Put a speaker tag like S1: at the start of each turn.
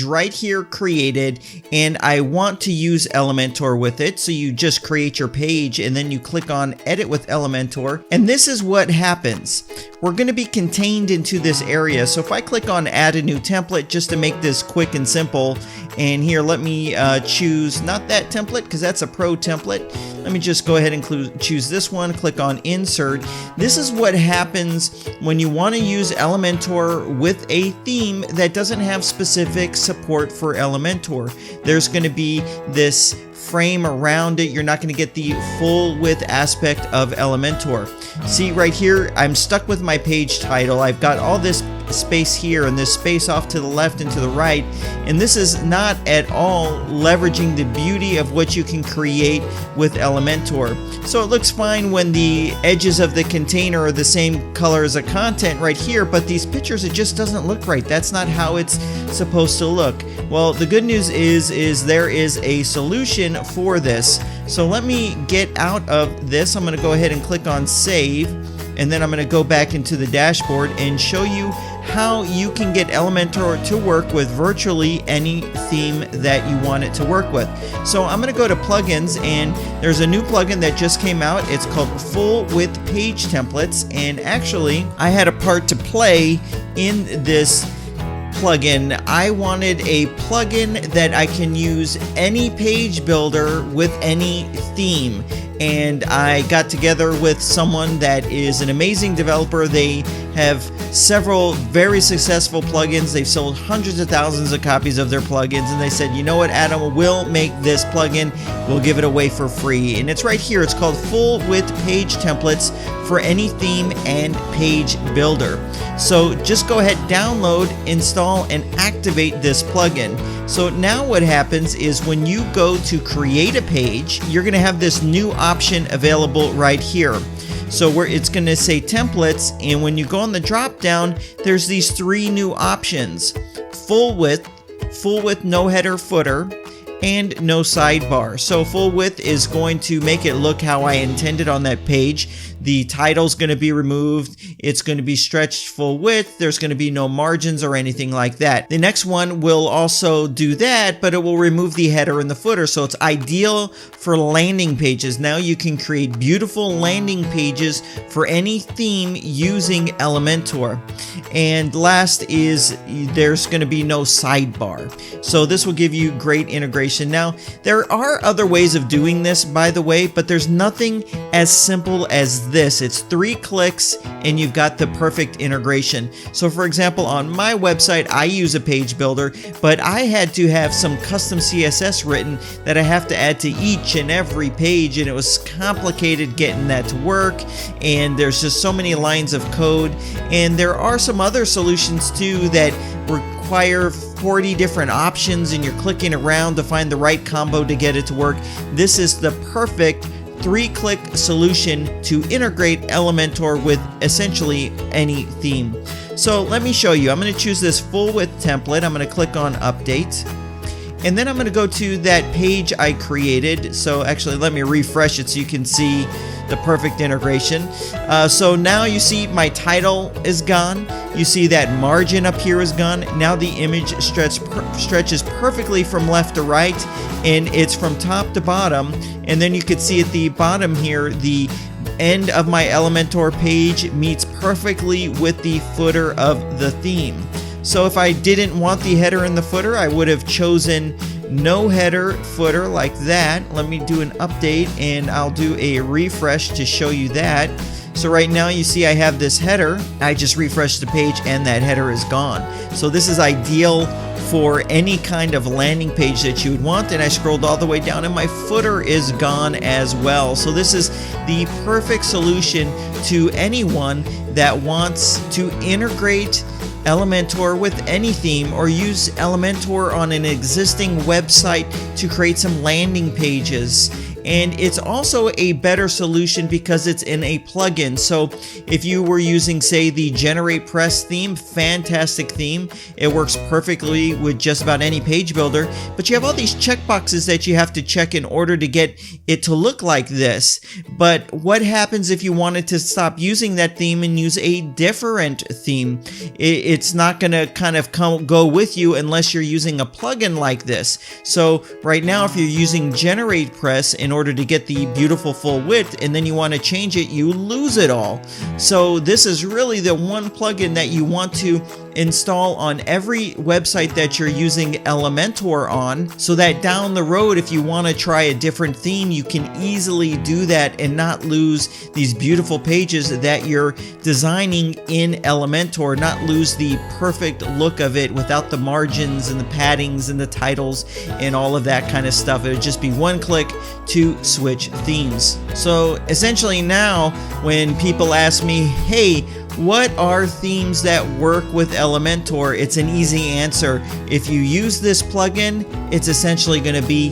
S1: right here created, and I want to use Elementor with it. So you just create your page and then you click on Edit with Elementor, and this is what happens. We're going to be contained into this area. So if I click on Add a New Template, just to make this quick and simple, and here let me choose not that template because that's a pro template. Let me just go ahead and choose this one, click on Insert. This is what happens when you want to use Elementor with a theme that doesn't have specific support for Elementor. There's going to be this frame around it. You're not going to get the full width aspect of Elementor. See right here, I'm stuck with my page title. I've got all this space here and this space off to the left and to the right, and this is not at all leveraging the beauty of what you can create with Elementor. So it looks fine when the edges of the container are the same color as the content right here, but these pictures, it just doesn't look right. That's not how it's supposed to look. Well, the good news is there is a solution for this. So let me get out of this. I'm going to go ahead and click on Save, and then I'm going to go back into the dashboard and show you how you can get Elementor to work with virtually any theme that you want it to work with. So I'm going to go to plugins, and there's a new plugin that just came out. It's called Full Width Page Templates, and actually I had a part to play in this plugin. I wanted a plugin that I can use any page builder with any theme, and I got together with someone that is an amazing developer. They have several very successful plugins. They've sold hundreds of thousands of copies of their plugins, and they said, you know what, Adam, we'll make this plugin, we'll give it away for free. And it's right here. It's called Full Width Page Templates for any theme and page builder. So just go ahead, download, install, and activate this plugin. So now what happens is when you go to create a page, you're going to have this new option available right here. So where it's going to say templates, and when you go on the drop down, there's these three new options: full width no header footer, and no sidebar. So full width is going to make it look how I intended on that page. The title's going to be removed. It's going to be stretched full width. There's going to be no margins or anything like that. The next one will also do that, but it will remove the header and the footer. So it's ideal for landing pages. Now you can create beautiful landing pages for any theme using Elementor. And last is there's going to be no sidebar. So this will give you great integration. Now, there are other ways of doing this, by the way, but there's nothing as simple as this. It's 3 clicks and you've got the perfect integration. So for example, on my website, I use a page builder, but I had to have some custom CSS written that I have to add to each and every page, and it was complicated getting that to work, and there's just so many lines of code. And there are some other solutions too that require 40 different options, and you're clicking around to find the right combo to get it to work. This is the perfect 3-click solution to integrate Elementor with essentially any theme. So let me show you. I'm going to choose this full width template. I'm going to click on Update, and then I'm going to go to that page I created. So actually, let me refresh it so you can see the perfect integration. So now you see my title is gone. You see that margin up here is gone. Now the image stretches perfectly from left to right, and it's from top to bottom. And then you can see at the bottom here, the end of my Elementor page meets perfectly with the footer of the theme. So if I didn't want the header and the footer, I would have chosen no header footer like that. Let me do an update, and I'll do a refresh to show you that. So right now you see I have this header. I just refreshed the page and that header is gone. So this is ideal for any kind of landing page that you would want. And I scrolled all the way down and my footer is gone as well. So this is the perfect solution to anyone that wants to integrate Elementor with any theme, or use Elementor on an existing website to create some landing pages. and it's also a better solution because it's in a plugin. So if you were using, say, the Generate Press theme, fantastic theme. It works perfectly with just about any page builder, but you have all these checkboxes that you have to check in order to get it to look like this. But what happens if you wanted to stop using that theme and use a different theme? It's not going to kind of go with you unless you're using a plugin like this. So right now, if you're using Generate Press in order to get the beautiful full width and then you want to change it, you lose it all. So this is really the one plugin that you want to install on every website that you're using Elementor on, so that down the road, if you want to try a different theme, you can easily do that and not lose these beautiful pages that you're designing in Elementor, not lose the perfect look of it without the margins and the paddings and the titles and all of that kind of stuff. It would just be one click to switch themes. So essentially now when people ask me, hey, what are themes that work with Elementor? It's an easy answer. If you use this plugin, it's essentially going to be